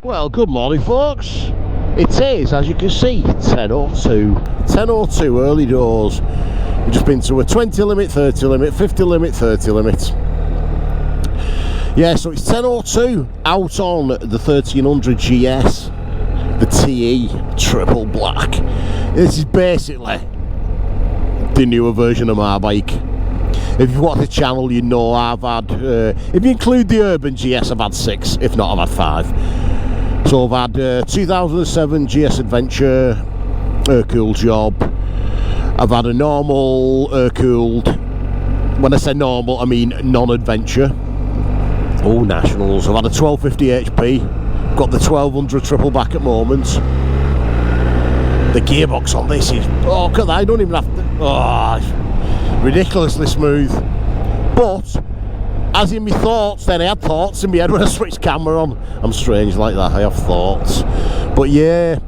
Well, good morning, folks. It is, as you can see, 10:02. 10:02 early doors. We've just been to a 20 limit, 30 limit, 50 limit, 30 limit. Yeah, so it's 10:02 out on the 1300 GS, the TE triple black. This is basically the newer version of my bike. If you've watched the channel, you know I've had, if you include the Urban GS, I've had 6, if not I've had 5. So I've had 2007 GS Adventure, air-cooled job. I've had a normal air-cooled, when I say normal, I mean non-adventure. Oh, Nationals. I've had a 1250 HP, got the 1200 triple back at moment. The gearbox on this is, oh, look at that, I don't even have to, oh, ridiculously smooth. But as in my thoughts, then I had thoughts in my head when I switched camera on. I'm strange like that, I have thoughts. But yeah,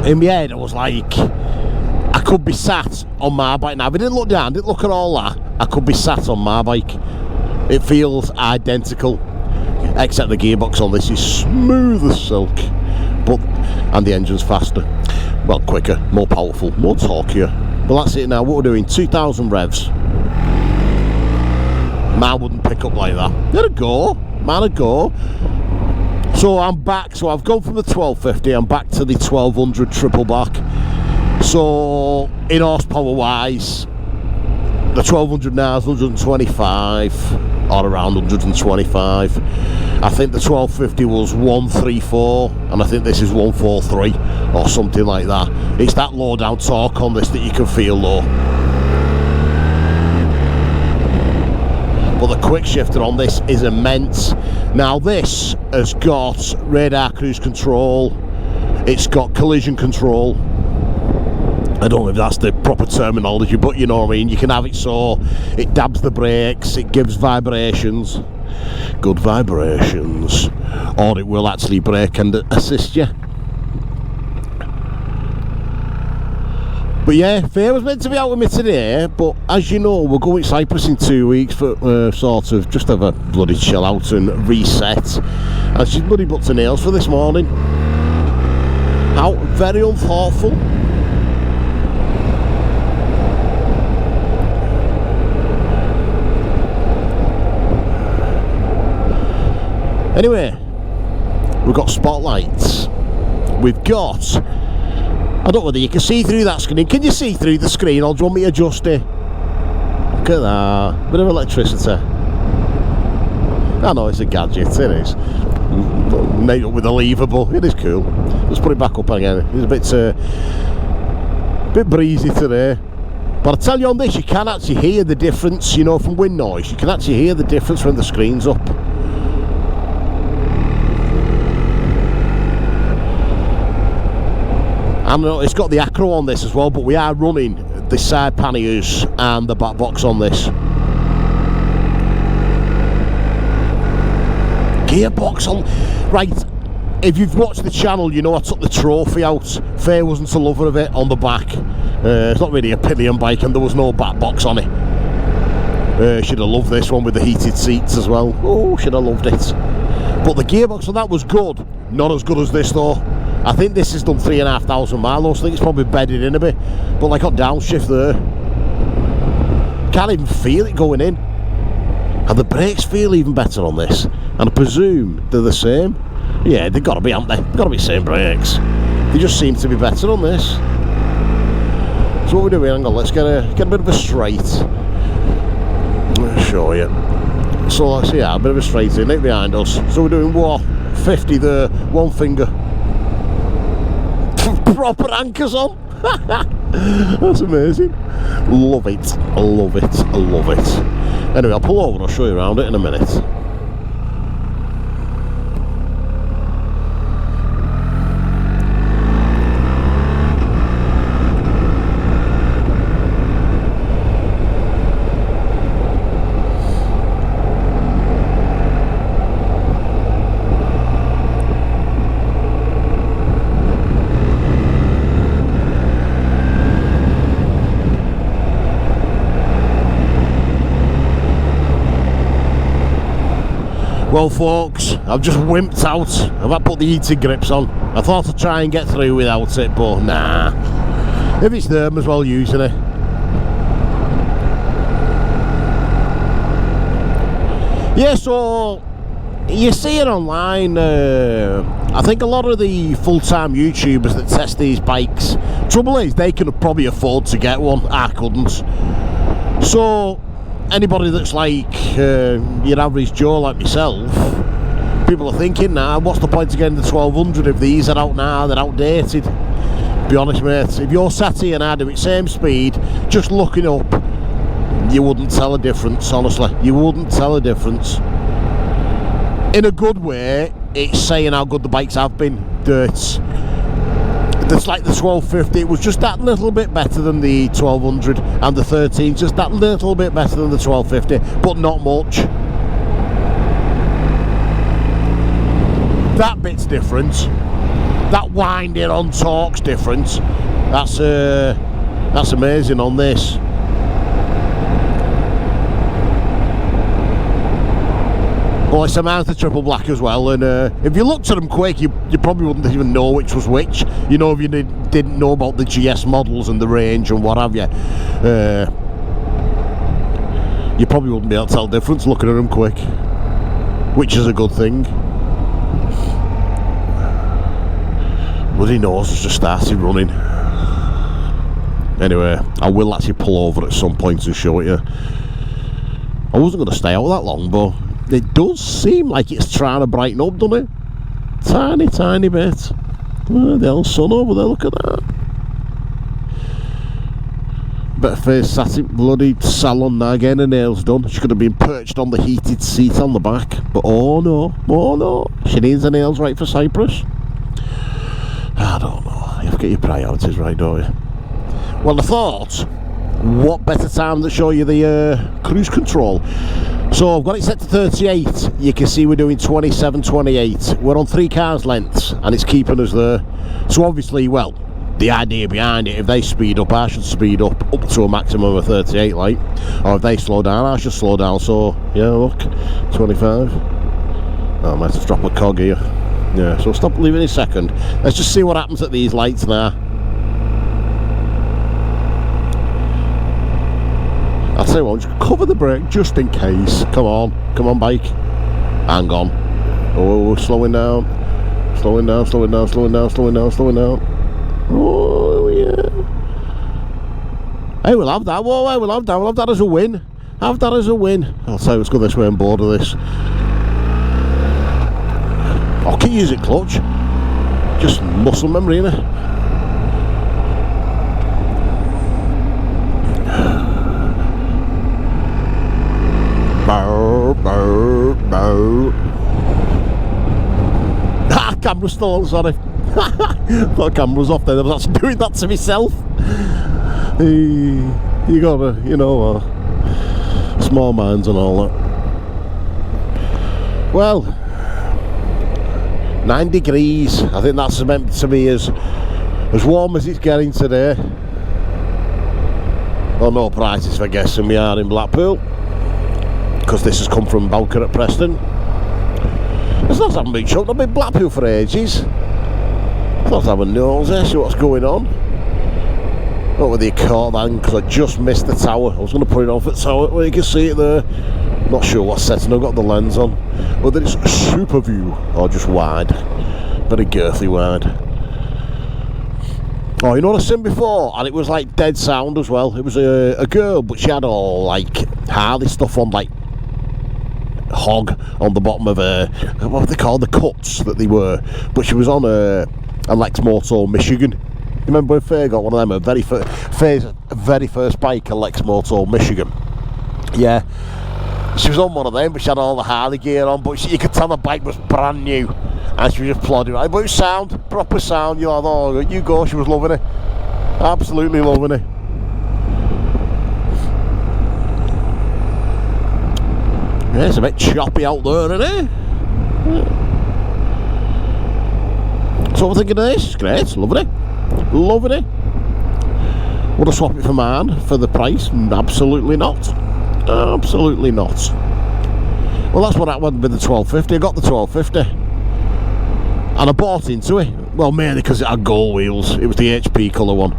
in my head I was like, I could be sat on my bike now. If I didn't look down, didn't look at all that, I could be sat on my bike. It feels identical, except the gearbox on this is smooth as silk. And the engine's faster. Well, quicker, more powerful, more torquier. But that's it now, what we're doing, 2,000 revs. Man wouldn't pick up like that. Let it go, man, it go. So I'm back, so I've gone from the 1250, I'm back to the 1200 triple back. So in horsepower wise, the 1200 now is 125, or around 125. I think the 1250 was 134, and I think this is 143, or something like that. It's that low down torque on this that you can feel though. But the quick shifter on this is immense. Now this has got radar cruise control, it's got collision control. I don't know if that's the proper terminology, but you know what I mean. You can have it so it dabs the brakes, it gives vibrations, good vibrations, or it will actually brake and assist you. But yeah, Faye was meant to be out with me today, but as you know, we're going to Cyprus in 2 weeks for sort of just have a bloody chill out and reset. And she's bloody booked her nails for this morning. How very unthoughtful. Anyway, we've got spotlights. We've got, I don't know whether you can see through that screen. Can you see through the screen, or do you want me to adjust it? Look at that, bit of electricity. I know it's a gadget, it is. Made up with a lever, but it is cool. Let's put it back up again. It's a bit breezy today. But I tell you, on this, you can actually hear the difference, you know, from wind noise. You can actually hear the difference when the screen's up. And it's got the acro on this as well, but we are running the side panniers and the back box on this. Gearbox on, right, if you've watched the channel, you know I took the trophy out. Faye wasn't a lover of it on the back. It's not really a pillion bike and there was no back box on it. Should have loved this one with the heated seats as well. Oh, should have loved it. But the gearbox on that was good. Not as good as this though. I think this has done 3,500 miles, so I think it's probably bedded in a bit. But like got downshift there. Can't even feel it going in. And the brakes feel even better on this. And I presume they're the same. Yeah, they've got to be, haven't they? They've got to be the same brakes. They just seem to be better on this. So what we're doing, hang on, let's get a bit of a straight. I'll show you. So let's see, yeah, a bit of a straight in, right behind us. So we're doing what? 50 there, one finger. Proper anchors on. That's amazing. Love it, love it, love it. Anyway, I'll pull over and I'll show you around it in a minute. Well folks, I've just wimped out. I've had to put the heated grips on. I thought I'd try and get through without it, but nah. If it's there, I as well using it. Yeah, so you see it online. I think a lot of the full-time YouTubers that test these bikes, trouble is they can probably afford to get one. I couldn't. So anybody that's like your average Joe like myself, people are thinking now, what's the point of getting the 1200 if these are out now, they're outdated. Be honest mate, if you're sat here and I do it same speed, just looking up, you wouldn't tell a difference, honestly. You wouldn't tell a difference. In a good way, it's saying how good the bikes have been. That's like the 1250, it was just that little bit better than the 1200, and the 13, just that little bit better than the 1250, but not much. That bit's different. That winding on torque's different. That's amazing on this. Well, it's a mounted triple black as well, and if you looked at them quick, you probably wouldn't even know which was which. You know, if you didn't know about the GS models and the range and what have you, you probably wouldn't be able to tell the difference looking at them quick, which is a good thing. Bloody nose has just started running. Anyway, I will actually pull over at some point and show it you. I wasn't going to stay out that long, but it does seem like it's trying to brighten up, doesn't it? Tiny, tiny bit. Oh, the old sun over there, look at that. Better face sat in bloody salon now, getting her nails done. She could have been perched on the heated seat on the back, but oh no, she needs her nails right for Cyprus. I don't know, you have to get your priorities right, don't you? Well, I thought, what better time to show you the cruise control. So I've got it set to 38. You can see we're doing 27, 28. We're on 3 cars lengths and it's keeping us there. So obviously, well, the idea behind it, if they speed up, I should speed up to a maximum of 38, like. Or if they slow down, I should slow down. So yeah, look, 25. Oh, I might have to drop a cog here. Yeah, so stop leaving in a second. Let's just see what happens at these lights now. I'll tell you what, just cover the brake just in case. Come on bike. Hang on. Oh, slowing down. Slowing down. Oh, yeah. Hey, we'll have that. Whoa, hey, we'll have that as a win. Have that as a win. I'll say let's go this way and board of this. I can use it clutch. Just muscle memory, innit? Ah, camera's still on, sorry. Thought camera was off there. I was actually doing that to myself. You gotta, you know, small minds and all that. Well, 9 degrees. I think that's meant to be as warm as it's getting today. Well, no prices for guessing we are in Blackpool, because this has come from Bowker at Preston. It's not having been chucked. I've been Blackpool for ages. Let's have a nose there, see what's going on. Not with the Accord then, because I just missed the tower. I was going to put it off at the tower, well, you can see it there. Not sure what setting I've got the lens on. Whether it's super view or just wide. Very girthy wide. Oh, you know what I've seen before? And it was like dead sound as well. It was a girl, but she had all like Harley stuff on, like hog on the bottom of what they call the cuts that they were. But she was on a Lex Moto Michigan. You remember when Faye got one of them? Faye's very first bike, a Lex Moto Michigan. Yeah. She was on one of them, but she had all the Harley gear on, but you could tell the bike was brand new, and she was just plodding right. But it was sound, proper sound. You're like, oh, you go. She was loving it, absolutely loving it. Yeah, it's a bit choppy out there, isn't it? Yeah. So what I'm thinking of this? It's great, loving it. Would I swap it for mine for the price? Absolutely not. Absolutely not. Well, that's what happened with the 1250. I got the 1250 and I bought into it. Well, mainly because it had gold wheels. It was the HP colour one.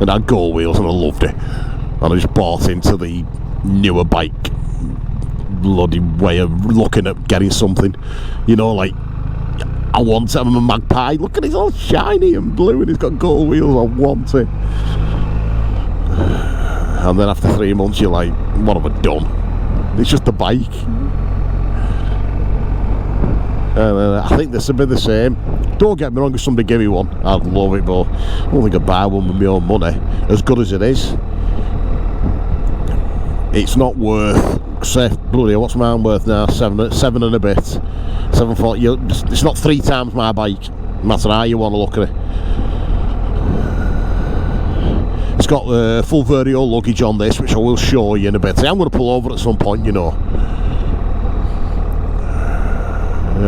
It had gold wheels and I loved it. And I just bought into the newer bike bloody way of looking at getting something. You know, like, I want to have a Magpie. Look at it, it's all shiny and blue and it's got gold wheels. I want it. And then after 3 months you're like, what have I done? It's just a bike. I think this would be the same. Don't get me wrong, if somebody gave me one, I'd love it, but I don't think I'd buy one with my own money. As good as it is, it's not worth, say, bloody, what's mine worth now? Seven and a bit. 740. It's not 3 times my bike, no matter how you want to look at it. It's got full Vario luggage on this, which I will show you in a bit. I'm going to pull over at some point, you know.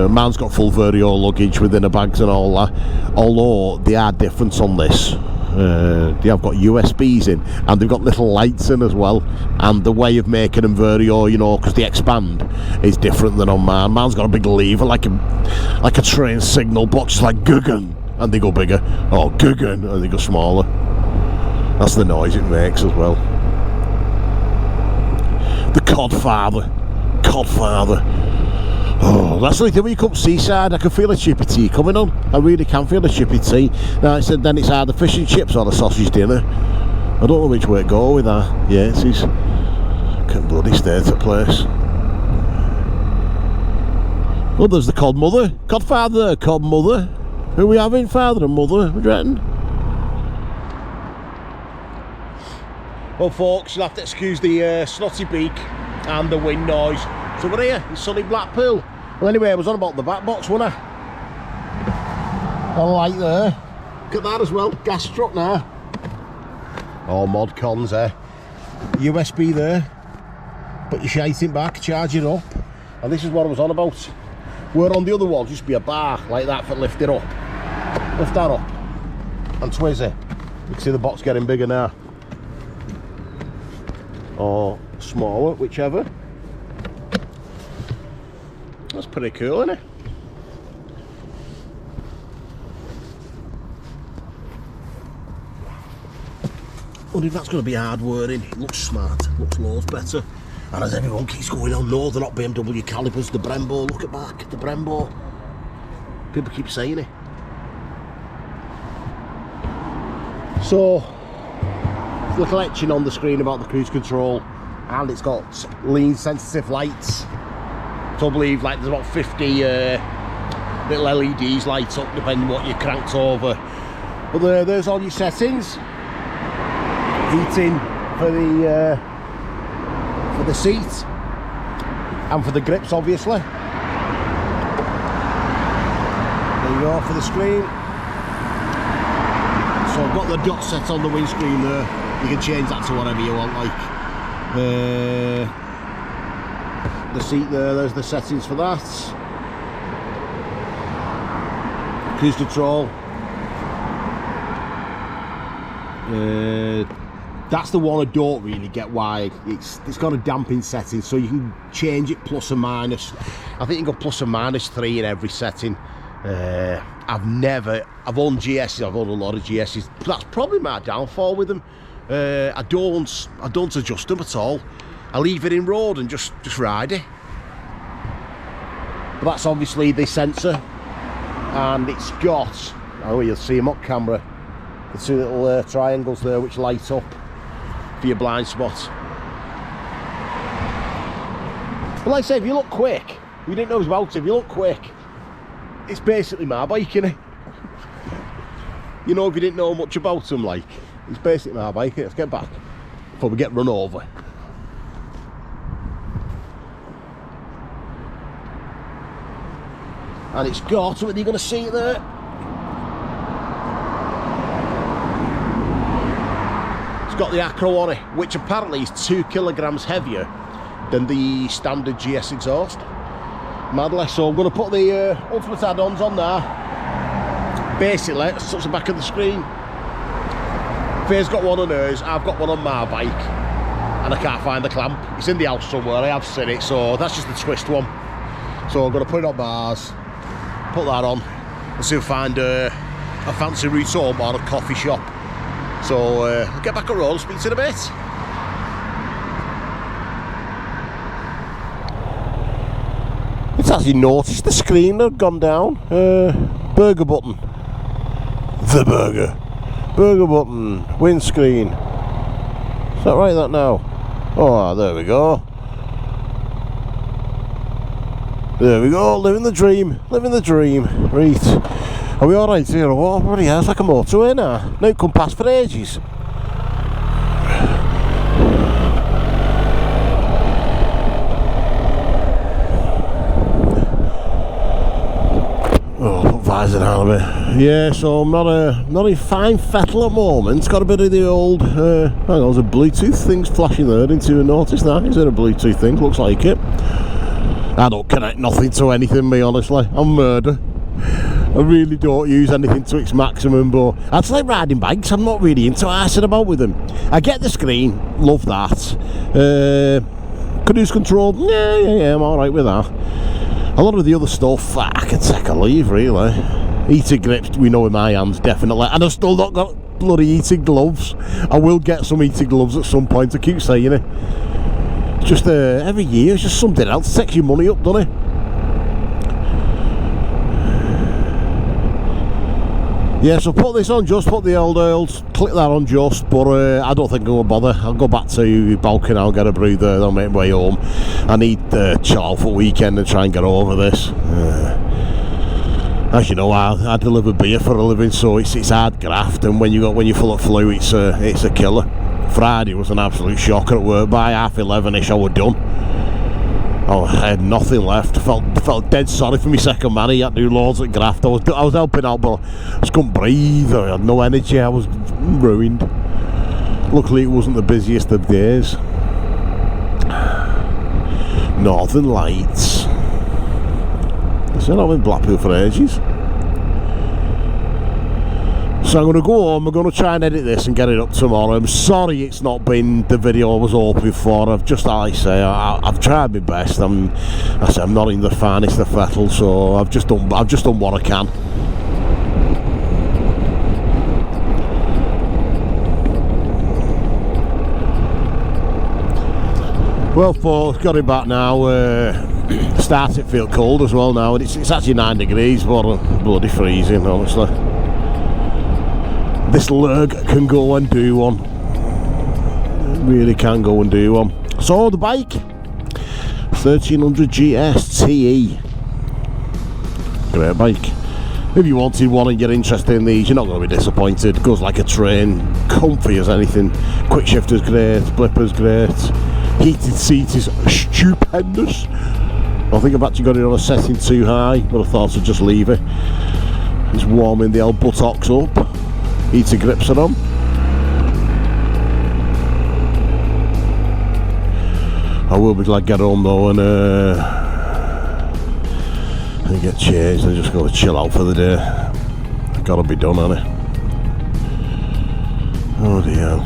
Mine's got full Vario luggage with inner bags and all that, although they are different on this. They have got USBs in and they've got little lights in as well, and the way of making them Vario, you know, because they expand, is different than on mine. Mine's got a big lever like a train signal box, like Guggen, and they go bigger, or Guggen, and they go smaller. That's the noise it makes as well. The Codfather. Oh, that's the only thing when you come seaside, I can feel a chippy tea coming on. I really can feel a chippy tea. Now, I said then it's either fish and chips or the sausage dinner. I don't know which way to go with that. Yeah, it is. Can't bloody state of place. Oh, there's the cod mother. Codfather, cod mother. Who are we having? Father and mother, what do you reckon? Well, folks, you'll have to excuse the snotty beak and the wind noise. So we're here in sunny Blackpool. Well, anyway, I was on about the back box, wasn't I? A light there. Look at that as well. Gas truck now. Oh, mod cons there. USB there. Put your shite in back, charge it up. And this is what I was on about. Where on the other one, just be a bar like that for lift it up. Lift that up. And twizz it. You can see the box getting bigger now. Or smaller, whichever. That's pretty cool, isn't it? I wonder if that's going to be hard wearing. It looks smart, looks loads better. And as everyone keeps going on, no, they're not BMW calipers, the Brembo, look at back, the Brembo. People keep saying it. So, little etching on the screen about the cruise control, and it's got lean sensitive lights. So I believe like there's about 50 little LEDs light up depending what you cranked over. But there's all your settings. Heating for the seat and for the grips, obviously. There you go for the screen. So I've got the dot set on the windscreen there. You can change that to whatever you want, like the seat there, there's the settings for that. Cruise control. That's the one I don't really get why. It's got a damping setting, so you can change it plus or minus. I think you can go plus or minus 3 in every setting. I've owned GS's, I've owned a lot of GS's. That's probably my downfall with them. I don't adjust them at all. I leave it in road and just ride it. But that's obviously the sensor, and it's got, oh, you'll see them up camera, the 2 little triangles there which light up for your blind spot. But like I say, if you look quick, you didn't know it was about it, if you look quick, it's basically my bike, innit? You know, if you didn't know much about them, like, it's basically my bike. Let's get back before we get run over. And it's got, what are you going to see there? It's got the Acro on it, which apparently is 2 kilograms heavier than the standard GS exhaust. Madly. So I'm going to put the ultimate add-ons on there. Basically, it's the back of the screen. Faye's got one on hers, I've got one on my bike, and I can't find the clamp. It's in the house somewhere, I have seen it, so that's just the twist one. So I'm going to put it on bars, put that on, and see if I find a fancy route home or a coffee shop. So I'll get back on road and speak to you in a bit. It's actually noticed the screen had gone down. Burger button. The burger. Burger button. Windscreen. Is that right, that now? Oh, there we go. There we go. Living the dream. Living the dream. Right. Are we alright here or what? Bloody hell, it's like a motorway now. No, come past for ages. Visor down a bit. Yeah, so I'm not in fine fettle at the moment. It's got a bit of the old hang on, there's a Bluetooth thing's flashing there. Didn't even notice that. Is it a Bluetooth thing? Looks like it. I don't connect nothing to anything, me, honestly. I'm murder. I really don't use anything to its maximum, but I just like riding bikes. I'm not really into arsing about with them. I get the screen, love that. Cruise control, yeah, I'm alright with that. A lot of the other stuff, I can take a leave, really. Heated grips, we know in my hands, definitely. And I've still not got bloody heated gloves. I will get some heated gloves at some point, I keep saying it. It's just every year, it's just something else. It takes your money up, doesn't it? Yeah, so put this on just, put the old oils, click that on just, but I don't think I'll bother. I'll go back to Balkan, I'll get a brew there, I'll make my way home. I need chill out for the weekend and try and get over this. As you know, I deliver beer for a living, so it's hard graft, and when you're full of flu, it's a killer. Friday was an absolute shocker at work. By 11:30ish I was done. I had nothing left. Felt dead sorry for my second man. He had to do loads of graft. I was helping out, but I just couldn't breathe. I had no energy. I was ruined. Luckily, it wasn't the busiest of days. Northern Lights. So I'm in Blackpool for ages. So I'm going to go home, I'm going to try and edit this and get it up tomorrow. I'm sorry it's not been the video I was hoping for. I've just, like I say, I've tried my best. I'm not in the finest of fettle, so I've just done what I can. Well, folks, got it back now. Starting to feel cold as well now, and it's actually 9 degrees, but bloody freezing, honestly. This lurg can go and do one. It really can go and do one. So the bike, 1300 GS Te. Great bike. If you wanted one and you're interested in these, you're not going to be disappointed. It goes like a train, comfy as anything. Quick shifter's great, blipper's great. Heated seat is stupendous. I think I've actually got it on a setting too high, but I thought I'd just leave it. It's warming the old buttocks up. Heated grips are on. I will be glad to get home though and get changed and just go to chill out for the day. Gotta be done, hasn't it? Oh dear.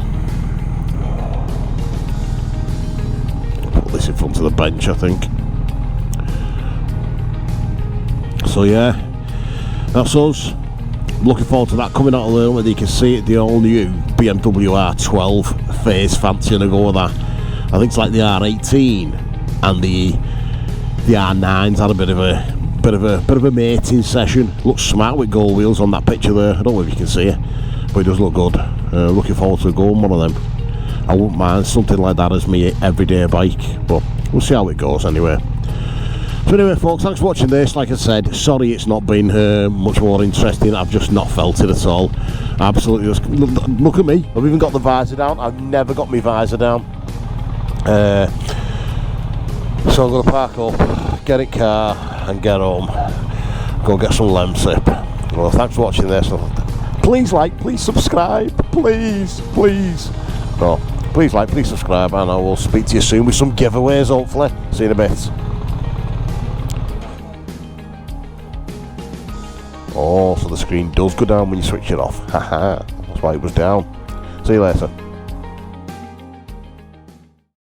I'll put this in front of the bench, I think. So yeah, that's us. Looking forward to that coming out a little bit. You can see it, the all new BMW R12 phase, fancying a go with that. I think it's like the R18 and the R9's had a bit of a mating session. Looks smart with gold wheels on that picture there. I don't know if you can see it, but it does look good. Looking forward to going one of them. I wouldn't mind something like that as my everyday bike, but we'll see how it goes anyway. So anyway, folks, thanks for watching this. Like I said, sorry it's not been much more interesting. I've just not felt it at all. Absolutely. Look at me. I've even got the visor down. I've never got my visor down. So I'm going to park up, get in car and get home. Go get some Lemsip. Well, thanks for watching this. Please like, please subscribe. Please. No, please like, please subscribe, and I will speak to you soon with some giveaways, hopefully. See you in a bit. Oh, so the screen does go down when you switch it off. Haha, that's why it was down. See you later.